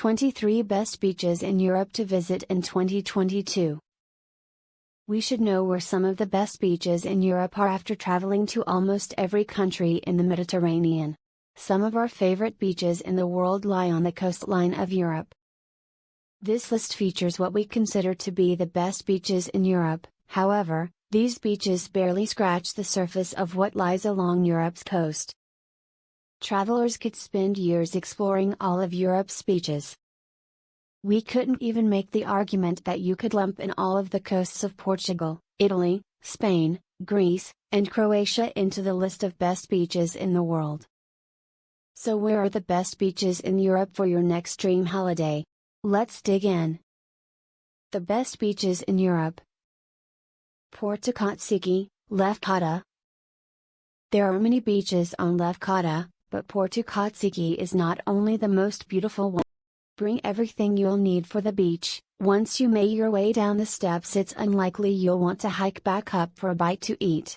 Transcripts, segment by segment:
23 Best Beaches in Europe to Visit in 2022. We should know where some of the best beaches in Europe are after traveling to almost every country in the Mediterranean. Some of our favorite beaches in the world lie on the coastline of Europe. This list features what we consider to be the best beaches in Europe. However, these beaches barely scratch the surface of what lies along Europe's coast. Travelers could spend years exploring all of Europe's beaches. We couldn't even make the argument that you could lump in all of the coasts of Portugal, Italy, Spain, Greece, and Croatia into the list of best beaches in the world. So where are the best beaches in Europe for your next dream holiday? Let's dig in. The best beaches in Europe. Porto Cotsigi, Lefkada. There are many beaches on Lefkada, but Porto Cotsigi is not only the most beautiful one. Bring everything you'll need for the beach. Once you make your way down the steps, it's unlikely you'll want to hike back up for a bite to eat.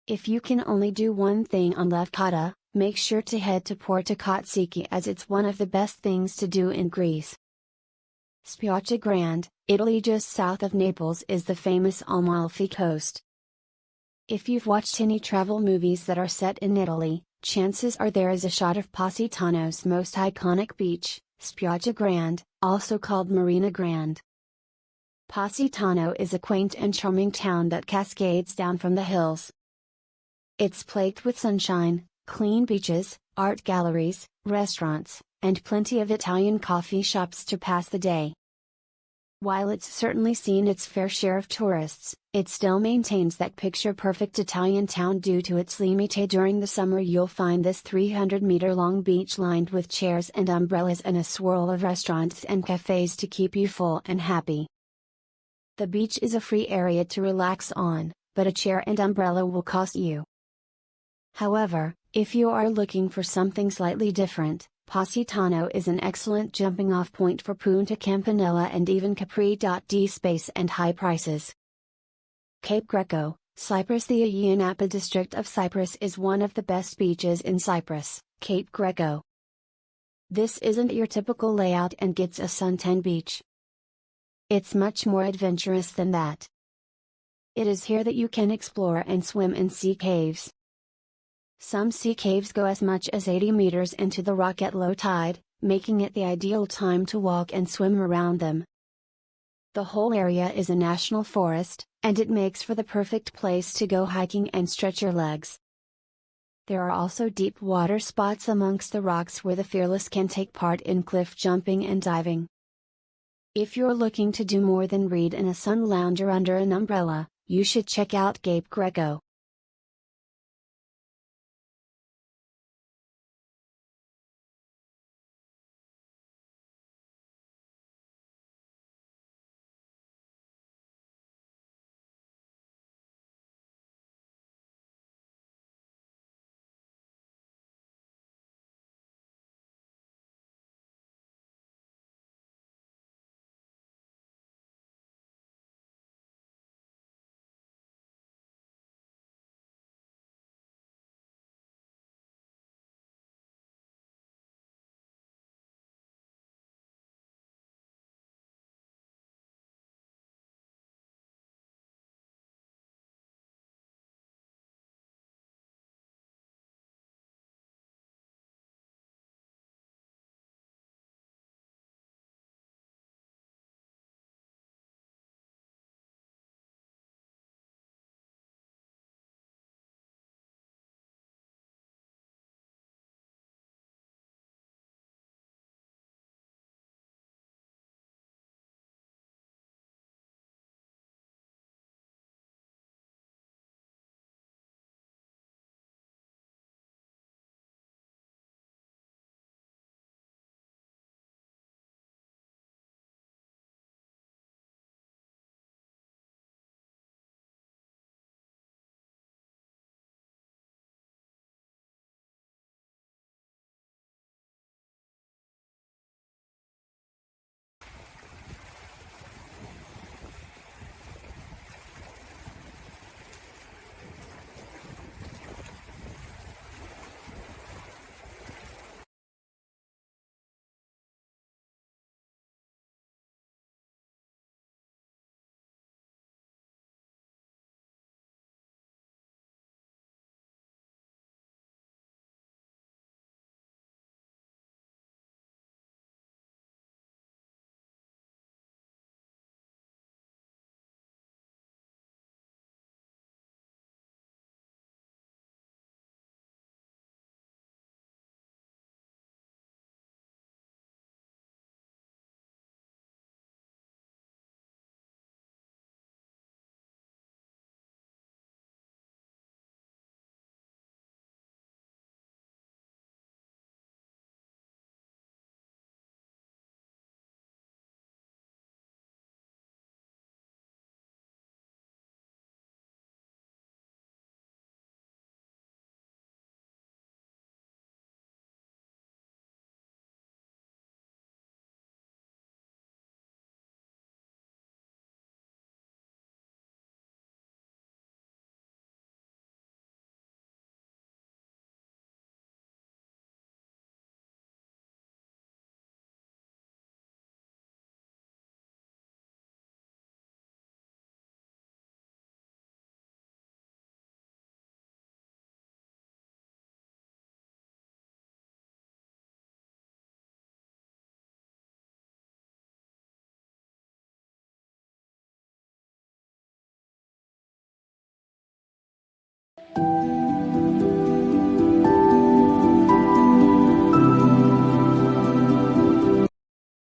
If you can only do one thing on Lefkada, make sure to head to Porto Cotsigi, as it's one of the best things to do in Greece. Spiaggia Grande, Italy. Just south of Naples is the famous Amalfi Coast. If you've watched any travel movies that are set in Italy, chances are there is a shot of Positano's most iconic beach, Spiaggia Grande, also called Marina Grande. Positano is a quaint and charming town that cascades down from the hills. It's plagued with sunshine, clean beaches, art galleries, restaurants, and plenty of Italian coffee shops to pass the day. While it's certainly seen its fair share of tourists, it still maintains that picture-perfect Italian town due to its limite. During the summer you'll find this 300-meter-long beach lined with chairs and umbrellas and a swirl of restaurants and cafes to keep you full and happy. The beach is a free area to relax on, but a chair and umbrella will cost you. However, if you are looking for something slightly different, Positano is an excellent jumping-off point for Punta Campanella and even Capri. Space and high prices. Cape Greco, Cyprus. The Aegean Napa district of Cyprus is one of the best beaches in Cyprus, Cape Greco. This isn't your typical layout and gets a suntan beach. It's much more adventurous than that. It is here that you can explore and swim in sea caves. Some sea caves go as much as 80 meters into the rock at low tide, making it the ideal time to walk and swim around them. The whole area is a national forest, and it makes for the perfect place to go hiking and stretch your legs. There are also deep water spots amongst the rocks where the fearless can take part in cliff jumping and diving. If you're looking to do more than read in a sun lounger under an umbrella, you should check out Cape Greco.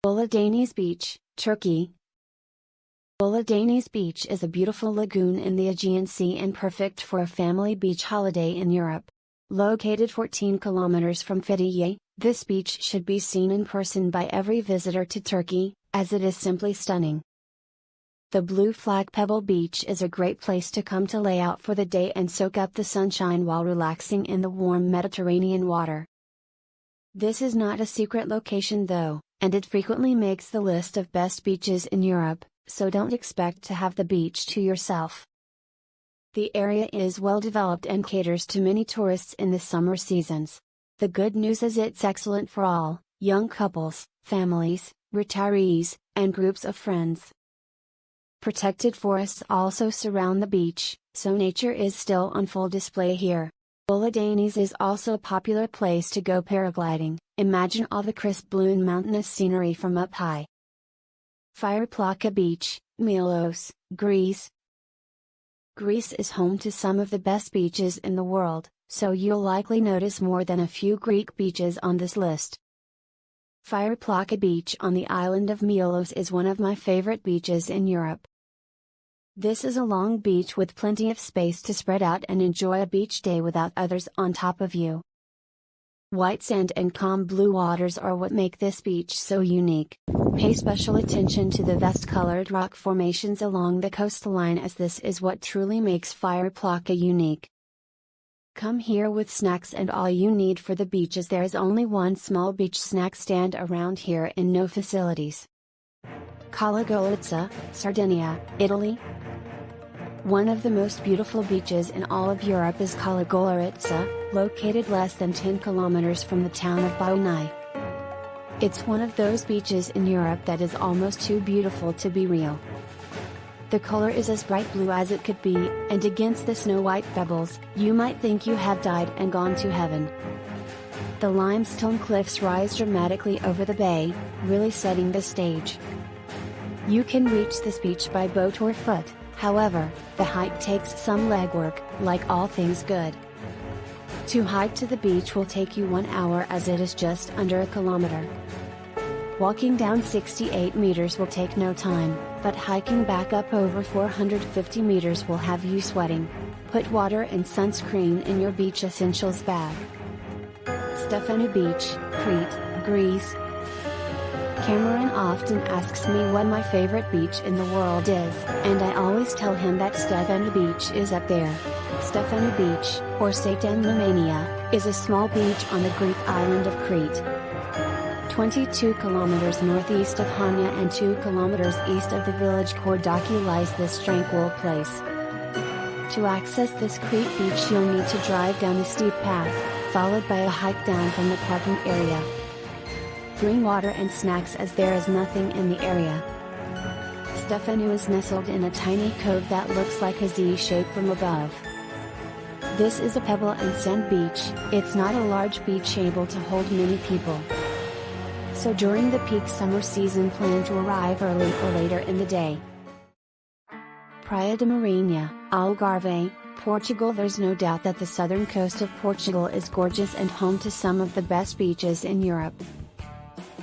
Buludeniz Beach, Turkey. Buludeniz Beach is a beautiful lagoon in the Aegean Sea and perfect for a family beach holiday in Europe. Located 14 kilometers from Fethiye, this beach should be seen in person by every visitor to Turkey, as it is simply stunning. The Blue Flag Pebble Beach is a great place to come to lay out for the day and soak up the sunshine while relaxing in the warm Mediterranean water. This is not a secret location though, and it frequently makes the list of best beaches in Europe, so don't expect to have the beach to yourself. The area is well developed and caters to many tourists in the summer seasons. The good news is it's excellent for all, young couples, families, retirees, and groups of friends. Protected forests also surround the beach, so nature is still on full display here. Buludeniz is also a popular place to go paragliding. Imagine all the crisp blue and mountainous scenery from up high. Fireplaka Beach, Milos, Greece. Greece is home to some of the best beaches in the world, so you'll likely notice more than a few Greek beaches on this list. Fireplaka Beach on the island of Milos is one of my favorite beaches in Europe. This is a long beach with plenty of space to spread out and enjoy a beach day without others on top of you. White sand and calm blue waters are what make this beach so unique. Pay special attention to the vest-colored rock formations along the coastline, as this is what truly makes Fireplaka unique. Come here with snacks and all you need for the beach, as there is only one small beach snack stand around here and no facilities. Cala Golizza, Sardinia, Italy. One of the most beautiful beaches in all of Europe is Cala Golizza, located less than 10 kilometers from the town of Baunai. It's one of those beaches in Europe that is almost too beautiful to be real. The color is as bright blue as it could be, and against the snow-white pebbles, you might think you have died and gone to heaven. The limestone cliffs rise dramatically over the bay, really setting the stage. You can reach this beach by boat or foot, however, the hike takes some legwork, like all things good. To hike to the beach will take you 1 hour, as it is just under a kilometer. Walking down 68 meters will take no time, but hiking back up over 450 meters will have you sweating. Put water and sunscreen in your beach essentials bag. Stefanou Beach, Crete, Greece. Cameron often asks me what my favorite beach in the world is, and I always tell him that Stefanou Beach is up there. Stefanou Beach, or Satan Limania, is a small beach on the Greek island of Crete. 22 kilometers northeast of Hania and 2 kilometers east of the village Kordaki lies this tranquil place. To access this Crete beach you'll need to drive down a steep path, followed by a hike down from the parking area. Bring water and snacks, as there is nothing in the area. Stefanou is nestled in a tiny cove that looks like a Z shape from above. This is a pebble and sand beach. It's not a large beach able to hold many people. So during the peak summer season plan to arrive early or later in the day. Praia de Marinha, Algarve, Portugal. There's no doubt that the southern coast of Portugal is gorgeous and home to some of the best beaches in Europe.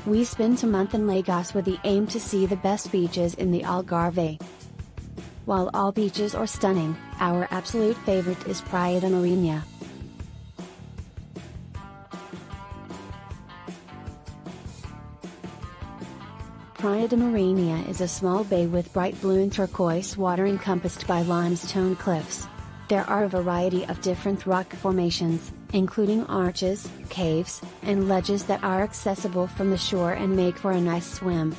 We spent a month in Lagos with the aim to see the best beaches in the Algarve. While all beaches are stunning, our absolute favorite is Praia de Marinha. Praia de Marinha is a small bay with bright blue and turquoise water encompassed by limestone cliffs. There are a variety of different rock formations, including arches, caves, and ledges that are accessible from the shore and make for a nice swim.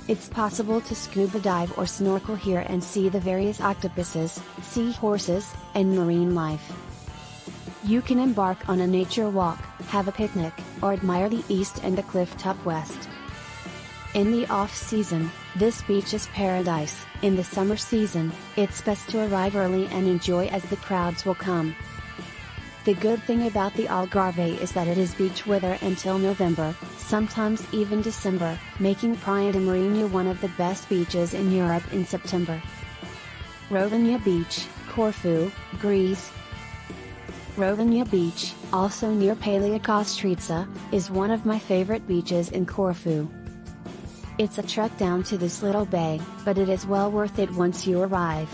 It's possible to scuba dive or snorkel here and see the various octopuses, seahorses, and marine life. You can embark on a nature walk, have a picnic, or admire the east and the cliff top west. In the off-season, this beach is paradise. In the summer season, it's best to arrive early and enjoy, as the crowds will come. The good thing about the Algarve is that it is beach weather until November, sometimes even December, making Praia de Marinha one of the best beaches in Europe in September. Rovania Beach, Corfu, Greece. Rovania Beach, also near Paleokostrica, is one of my favorite beaches in Corfu. It's a trek down to this little bay, but it is well worth it once you arrive.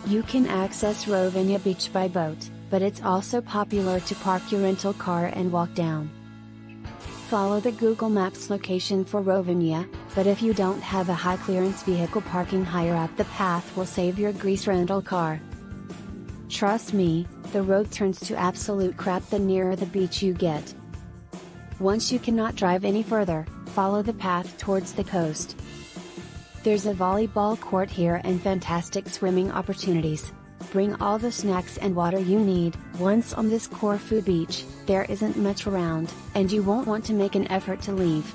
You can access Rovinja Beach by boat, but it's also popular to park your rental car and walk down. Follow the Google Maps location for Rovinja, but if you don't have a high clearance vehicle, parking higher up the path will save your grease rental car. Trust me, the road turns to absolute crap the nearer the beach you get. Once you cannot drive any further, follow the path towards the coast. There's a volleyball court here and fantastic swimming opportunities. Bring all the snacks and water you need. Once on this Corfu beach, there isn't much around, and you won't want to make an effort to leave.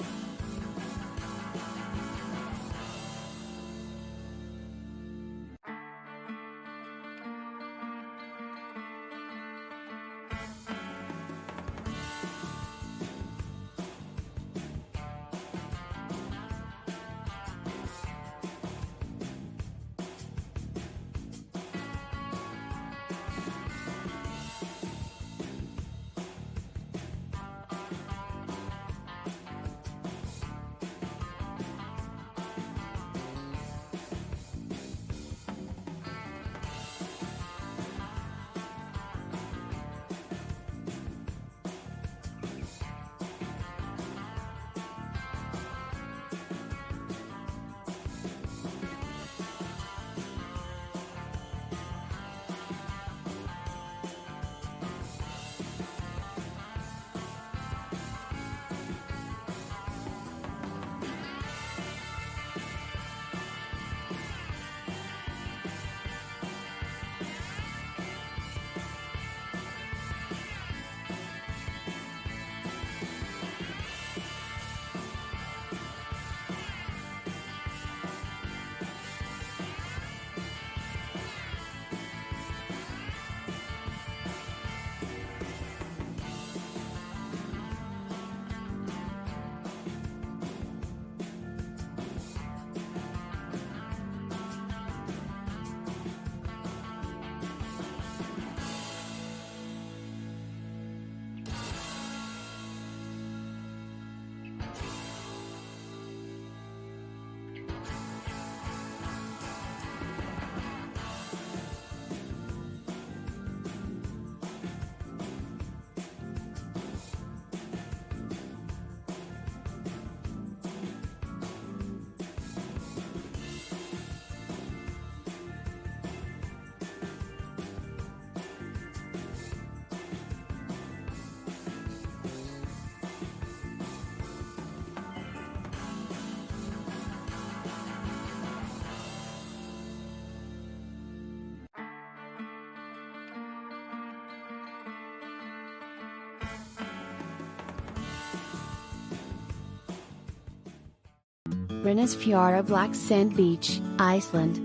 Reynisfjara Black Sand Beach, Iceland.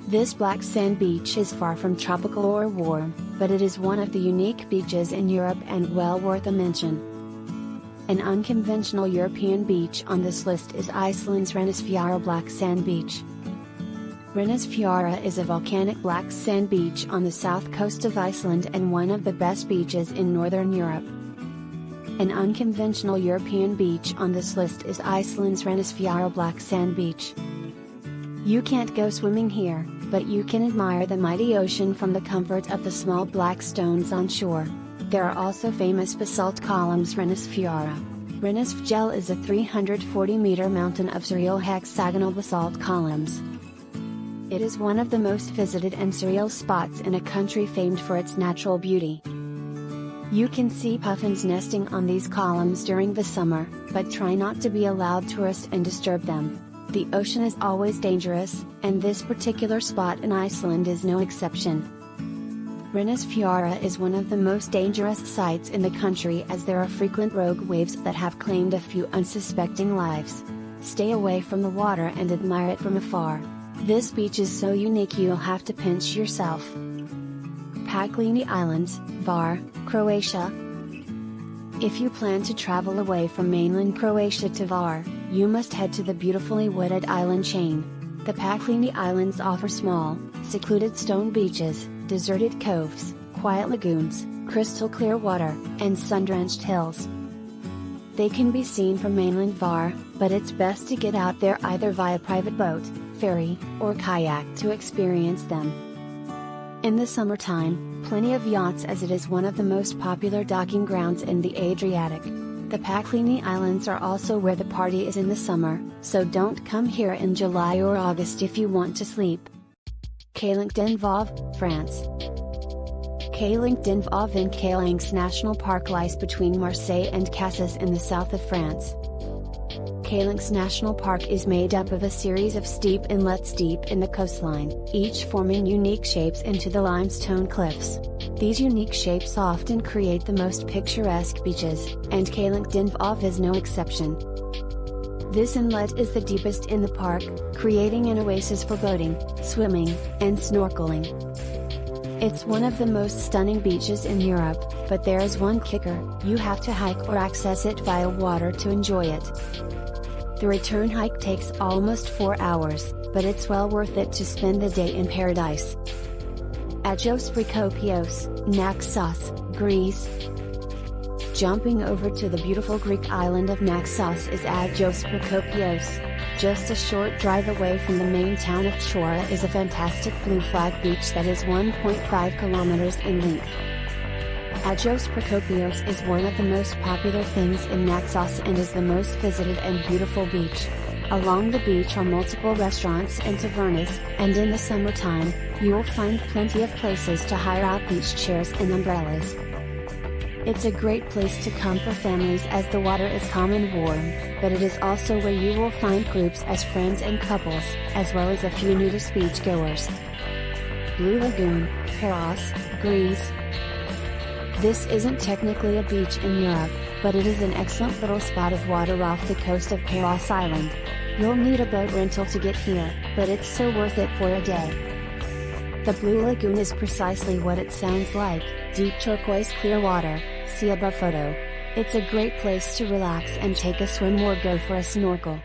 This black sand beach is far from tropical or warm, but it is one of the unique beaches in Europe and well worth a mention. An unconventional European beach on this list is Iceland's Reynisfjara Black Sand Beach. Reynisfjara is a volcanic black sand beach on the south coast of Iceland and one of the best beaches in northern Europe. An unconventional European beach on this list is Iceland's Reynisfjara Black Sand Beach. You can't go swimming here, but you can admire the mighty ocean from the comfort of the small black stones on shore. There are also famous basalt columns. Reynisfjara. Reynisfjell is a 340-meter mountain of surreal hexagonal basalt columns. It is one of the most visited and surreal spots in a country famed for its natural beauty. You can see puffins nesting on these columns during the summer, but try not to be a loud tourist and disturb them. The ocean is always dangerous, and this particular spot in Iceland is no exception. Reynisfjara is one of the most dangerous sites in the country as there are frequent rogue waves that have claimed a few unsuspecting lives. Stay away from the water and admire it from afar. This beach is so unique you'll have to pinch yourself. Paklenica Islands, Hvar, Croatia. If you plan to travel away from mainland Croatia to Hvar, you must head to the beautifully wooded island chain. The Paklenica Islands offer small, secluded stone beaches, deserted coves, quiet lagoons, crystal clear water, and sun-drenched hills. They can be seen from mainland Var, but it's best to get out there either via private boat, ferry, or kayak to experience them. In the summertime, plenty of yachts as it is one of the most popular docking grounds in the Adriatic. The Paklini Islands are also where the party is in the summer, so don't come here in July or August if you want to sleep. Calanque-d'Envaux, France. Calanque-d'Envaux in Calanques National Park lies between Marseille and Cassis in the south of France. Calanques National Park is made up of a series of steep inlets deep in the coastline, each forming unique shapes into the limestone cliffs. These unique shapes often create the most picturesque beaches, and Calanque-d'Envaux is no exception. This inlet is the deepest in the park, creating an oasis for boating, swimming, and snorkeling. It's one of the most stunning beaches in Europe, but there is one kicker: you have to hike or access it via water to enjoy it. The return hike takes almost 4 hours, but it's well worth it to spend the day in paradise. Agios Prakopios, Naxos, Greece. Jumping over to the beautiful Greek island of Naxos is Agios Prakopios. Just a short drive away from the main town of Chora is a fantastic blue flag beach that is 1.5 kilometers in length. Agios Prakopios is one of the most popular things in Naxos and is the most visited and beautiful beach. Along the beach are multiple restaurants and tavernas, and in the summertime, you will find plenty of places to hire out beach chairs and umbrellas. It's a great place to come for families as the water is calm and warm, but it is also where you will find groups as friends and couples, as well as a few nudist beachgoers. Blue Lagoon, Paros, Greece. This isn't technically a beach in Europe, but it is an excellent little spot of water off the coast of Paros Island. You'll need a boat rental to get here, but it's so worth it for a day. The Blue Lagoon is precisely what it sounds like, deep turquoise clear water, see above photo. It's a great place to relax and take a swim or go for a snorkel.